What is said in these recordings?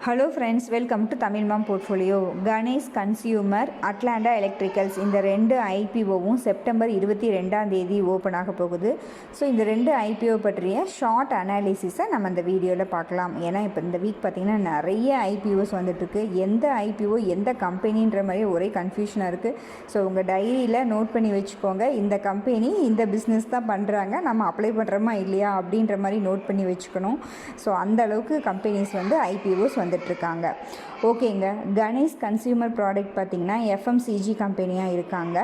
Hello friends, welcome to Tamil mom portfolio. Ganesh consumer, Atlanta electricals, இந்த ரெண்டு ஐபிஓவும் September 22 open ஆக போகுது. ஸோ இந்த ரெண்டு ஐபிஓ பற்றிய ஷார்ட் அனாலிசிஸை நம்ம இந்த வீடியோவில் பார்க்கலாம். ஏன்னா இப்போ இந்த வீக் பார்த்திங்கன்னா நிறைய ஐபிஓஸ் வந்துட்டுருக்கு. எந்த ஐபிஓ எந்த கம்பெனின்ற மாதிரி ஒரே கன்ஃபியூஷனாக இருக்குது. ஸோ உங்கள் டைரியில் நோட் பண்ணி வச்சுக்கோங்க. இந்த கம்பெனி இந்த பிஸ்னஸ் தான் பண்ணுறாங்க, நம்ம அப்ளை பண்ணுறோமா இல்லையா அப்படின்ற மாதிரி நோட் பண்ணி வச்சுக்கணும். ஸோ அந்த அளவுக்கு கம்பெனிஸ் வந்து ஐபிஓஸ் வந்துட்டுருக்காங்க. ஓகேங்க, கணேஷ் கன்சியூமர் ப்ராடக்ட் பார்த்திங்கன்னா எஃப்எம்சிஜி கம்பெனியாக இருக்காங்க.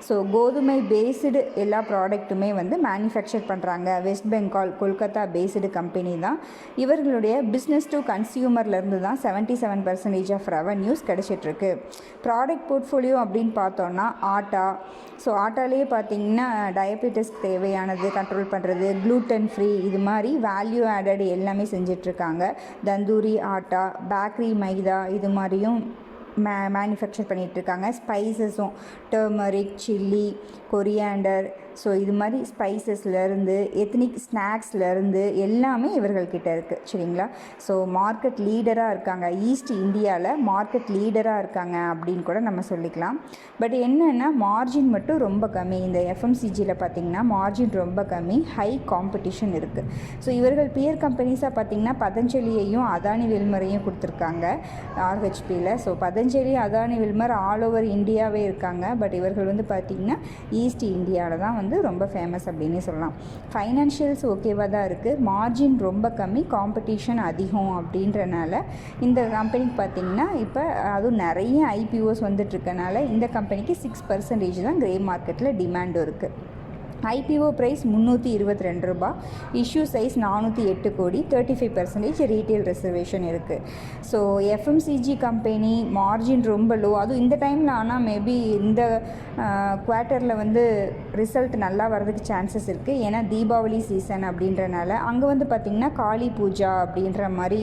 ஸோ கோதுமை பேஸ்டு எல்லா ப்ராடக்ட்டுமே வந்து மேனுஃபேக்சர் பண்ணுறாங்க. West Bengal, Kolkata based company தான். இவர்களுடைய பிஸ்னஸ் டு கன்சியூமர்லேருந்து தான் 77% ஆஃப் ரெவன்யூஸ் கிடச்சிட்ருக்கு. ப்ராடக்ட் போர்ட்ஃபோலியோ அப்படின்னு பார்த்தோன்னா ஆட்டா. ஸோ ஆட்டாலேயே பார்த்திங்கன்னா டயபெட்டிஸ்க்கு தேவையானது கண்ட்ரோல் பண்ணுறது, க்ளூட்டன் ஃப்ரீ, இது மாதிரி வேல்யூ ஆடட் எல்லாமே செஞ்சிட்ருக்காங்க. தந்தூரி ஆட்டா, பேக்கரி மைதா, இது மாதிரியும் மேனுஃபேக்சர் பண்ணிகிட்ருக்காங்க. ஸ்பைசஸும் டர்மரிக், சில்லி, கொரியாண்டர், ஸோ இது மாதிரி ஸ்பைசஸ்லேருந்து எத்னிக் ஸ்நாக்ஸ்லேருந்து எல்லாமே இவர்கள்கிட்ட இருக்குது. சரிங்களா? ஸோ மார்க்கெட் லீடராக இருக்காங்க. ஈஸ்ட் இந்தியாவில் மார்க்கெட் லீடராக இருக்காங்க அப்படின்னு கூட நம்ம சொல்லிக்கலாம். பட் என்னென்னா மார்ஜின் மட்டும் ரொம்ப கம்மி. இந்த எஃப்எம்சிஜியில் பார்த்திங்கன்னா மார்ஜின் ரொம்ப கம்மி, ஹை காம்படிஷன் இருக்குது. ஸோ இவர்கள் பியர் கம்பெனிஸாக பார்த்திங்கன்னா பதஞ்சலியையும் அதானி வில்மரையும் கொடுத்துருக்காங்க ஆர்ஹெச்பியில். So Patanjali, Adani Wilmar all over இந்தியாவே இருக்காங்க. பட் இவர்கள் வந்து பார்த்திங்கன்னா ஈஸ்ட் இந்தியாவில் தான் வந்து ரொம்ப ஃபேமஸ் அப்படின்னே சொல்லலாம். ஃபைனான்ஷியல்ஸ் ஓகேவாக தான் இருக்குது. மார்ஜின் ரொம்ப கம்மி, காம்படிஷன் அதிகம் அப்படின்றனால இந்த கம்பெனிக்கு பார்த்திங்கன்னா இப்போ அதுவும் நிறைய ஐபிஓஸ் வந்துட்டுருக்கனால இந்த கம்பெனிக்கு 6% தான் கிரே மார்க்கெட்டில் டிமாண்டும் இருக்குது. ஐபிஓ ப்ரைஸ் 322 ரூபாய், இஷ்யூ சைஸ் 408 கோடி, 35% ரீட்டெயில் ரிசர்வேஷன் இருக்குது. ஸோ எஃப்எம்சிஜி கம்பெனி மார்ஜின் ரொம்ப லோ, அதுவும் இந்த டைமில். ஆனால் மேபி இந்த குவார்ட்டரில் வந்து ரிசல்ட் நல்லா வர்றதுக்கு சான்சஸ் இருக்குது. ஏன்னா தீபாவளி சீசன் அப்படின்றனால அங்கே வந்து பார்த்திங்கன்னா காளி பூஜா அப்படின்ற மாதிரி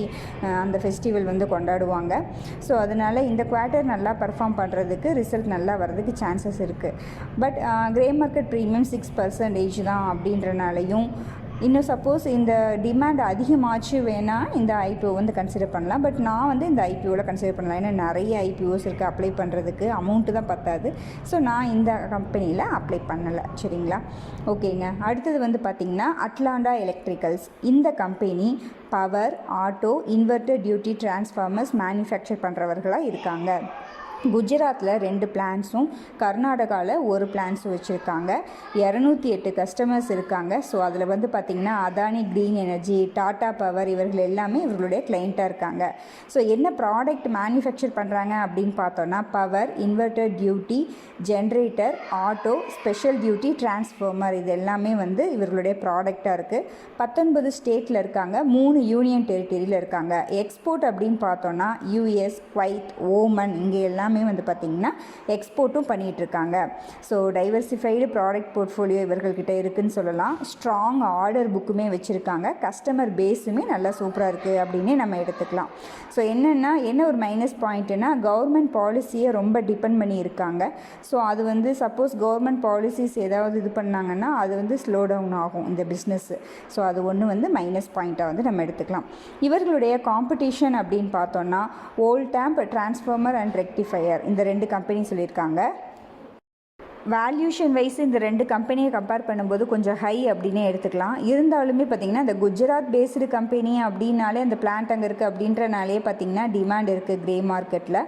அந்த ஃபெஸ்டிவல் வந்து கொண்டாடுவாங்க. ஸோ அதனால் இந்த குவார்ட்டர் நல்லா பர்ஃபார்ம் பண்ணுறதுக்கு, ரிசல்ட் நல்லா வர்றதுக்கு சான்சஸ் இருக்குது. பட் கிரே மார்க்கெட் ப்ரீமியம் 6% தான் அப்படின்றனாலையும், இன்னும் சப்போஸ் இந்த டிமாண்ட் அதிகமாச்சு வேணால் இந்த ஐபிஓ வந்து கன்சிடர் பண்ணலாம். பட் நான் வந்து இந்த ஐபிஓவில் கன்சிடர் பண்ணலாம். ஏன்னா நிறைய ஐபிஓஸ் இருக்குது, அப்ளை பண்ணுறதுக்கு அமௌண்ட்டு தான் பத்தாது. ஸோ நான் இந்த கம்பெனியில் அப்ளை பண்ணலை. சரிங்களா? ஓகேங்க. அடுத்தது வந்து பார்த்திங்கன்னா அட்லாண்டா எலக்ட்ரிக்கல்ஸ். இந்த company power, auto, inverter duty transformers manufacture பண்ணுறவர்களாக இருக்காங்க. குஜராத்தில் 2 பிளான்ஸும் கர்நாடகாவில் 1 பிளான்ஸும் வச்சுருக்காங்க. 208 கஸ்டமர்ஸ் இருக்காங்க. ஸோ அதில் வந்து பார்த்திங்கன்னா Adani green energy, tata power, இவர்கள் எல்லாமே இவர்களுடைய கிளைண்ட்டாக இருக்காங்க. ஸோ என்ன ப்ராடக்ட் மேனுஃபேக்சர் பண்ணுறாங்க அப்படின்னு பார்த்தோன்னா power, inverter duty, generator, auto, special duty transformer, இது எல்லாமே வந்து இவர்களுடைய ப்ராடக்டாக இருக்குது. 19 ஸ்டேட்டில் இருக்காங்க, 3 யூனியன் டெரிட்டரியில் இருக்காங்க. எக்ஸ்போர்ட் அப்படின்னு பார்த்தோன்னா யூஎஸ், குவைத், ஓமன், இங்கே எல்லாம் வந்து பார்த்திங்கன்னா எக்ஸ்போர்ட்டும் பண்ணிகிட்ருக்காங்க. ஸோ டைவர்சிஃபைடு ப்ராடக்ட் போர்ட்ஃபோலியோ இவர்கள்கிட்ட இருக்குதுன்னு சொல்லலாம். ஸ்ட்ராங் ஆர்டர் புக்குமே வச்சுருக்காங்க. கஸ்டமர் பேஸுமே நல்லா சூப்பராக இருக்குது அப்படின்னே நம்ம எடுத்துக்கலாம். ஸோ என்ன ஒரு மைனஸ் பாயிண்ட்டுனா கவர்மெண்ட் பாலிசியை ரொம்ப டிபெண்ட் பண்ணி இருக்காங்க. ஸோ அது வந்து சப்போஸ் கவர்மெண்ட் பாலிசிஸ் ஏதாவது இது பண்ணாங்கன்னா அது வந்து ஸ்லோ டவுன் ஆகும் இந்த பிஸ்னஸ்ஸு. ஸோ அது ஒன்று வந்து மைனஸ் பாயிண்ட்டாக வந்து நம்ம எடுத்துக்கலாம். இவர்களுடைய காம்படிஷன் அப்படின்னு பார்த்தோன்னா வோல்டாம்ப், டிரான்ஸ்ஃபார்மர் அண்ட் ரெக்டிஃபையர், இந்த 2 கம்பெனி சொல்லியிருக்காங்க. வேல்யூஷன் வைஸ் இந்த 2 கம்பெனியை கம்பேர் பண்ணும்போது கொஞ்சம் ஹை அப்படின்னே எடுத்துக்கலாம். இருந்தாலுமே பார்த்திங்கன்னா இந்த குஜராத் பேஸ்டு கம்பெனி அப்படின்னாலே அந்த பிளான்ட் அங்கே இருக்குது அப்படின்றனாலே பார்த்திங்கன்னா டிமாண்ட் இருக்குது கிரே மார்க்கெட்டில்.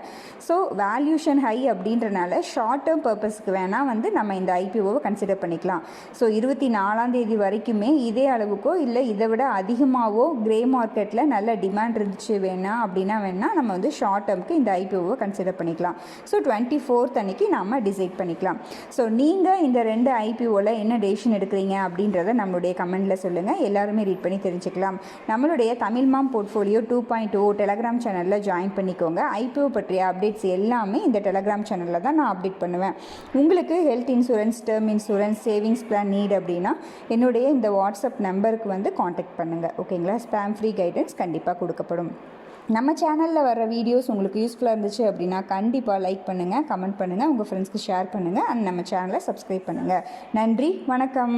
ஸோ வேல்யூஷன் ஹை அப்படின்றனால ஷார்ட் டேர்ம் பர்பஸ்க்கு வேணால் வந்து நம்ம இந்த ஐபிஓவை கன்சிடர் பண்ணிக்கலாம். ஸோ 24 வரைக்குமே இதே அளவுக்கோ இல்லை இதை விட அதிகமாகவோ கிரே மார்க்கெட்டில் நல்ல டிமாண்ட் இருந்துச்சு வேணால் நம்ம வந்து ஷார்ட் டேர்முக்கு இந்த ஐபிஓவை கன்சிடர் பண்ணிக்கலாம். ஸோ 24 அன்னைக்கு நம்ம டிசைட் பண்ணிக்கலாம். ஸோ நீங்கள் இந்த 2 ஐபிஓவில் என்ன டெசிஷன் எடுக்கிறீங்க அப்படின்றத நம்மளுடைய கமெண்டில் சொல்லுங்கள். எல்லாருமே ரீட் பண்ணி தெரிஞ்சுக்கலாம். நம்மளுடைய தமிழ் மாம் போர்ட்ஃபோலியோ 2.0 டெலகிராம் சேனலில் ஜாயின் பண்ணிக்கோங்க. ஐபிஓ பற்றிய அப்டேட்ஸ் எல்லாமே இந்த டெலகிராம் சேனலில் தான் நான் அப்டேட் பண்ணுவேன். உங்களுக்கு health insurance, term insurance, savings plan need அப்படின்னா என்னுடைய இந்த வாட்ஸ்அப் நம்பருக்கு வந்து காண்டாக்ட் பண்ணுங்கள். ஓகேங்களா? ஸ்பேம் ஃப்ரீ கைடன்ஸ் கண்டிப்பாக கொடுக்கப்படும். நம்ம சேனலில் வர வீடியோஸ் உங்களுக்கு யூஸ்ஃபுல்லாக இருந்துச்சு அப்படின்னா கண்டிப்பாக லைக் பண்ணுங்கள், கமெண்ட் பண்ணுங்கள், உங்கள் ஃப்ரெண்ட்ஸ்க்கு ஷேர் பண்ணுங்கள், அண்ட் நம்ம சேனலை சப்ஸ்கிரைப் பண்ணுங்கள். நன்றி, வணக்கம்.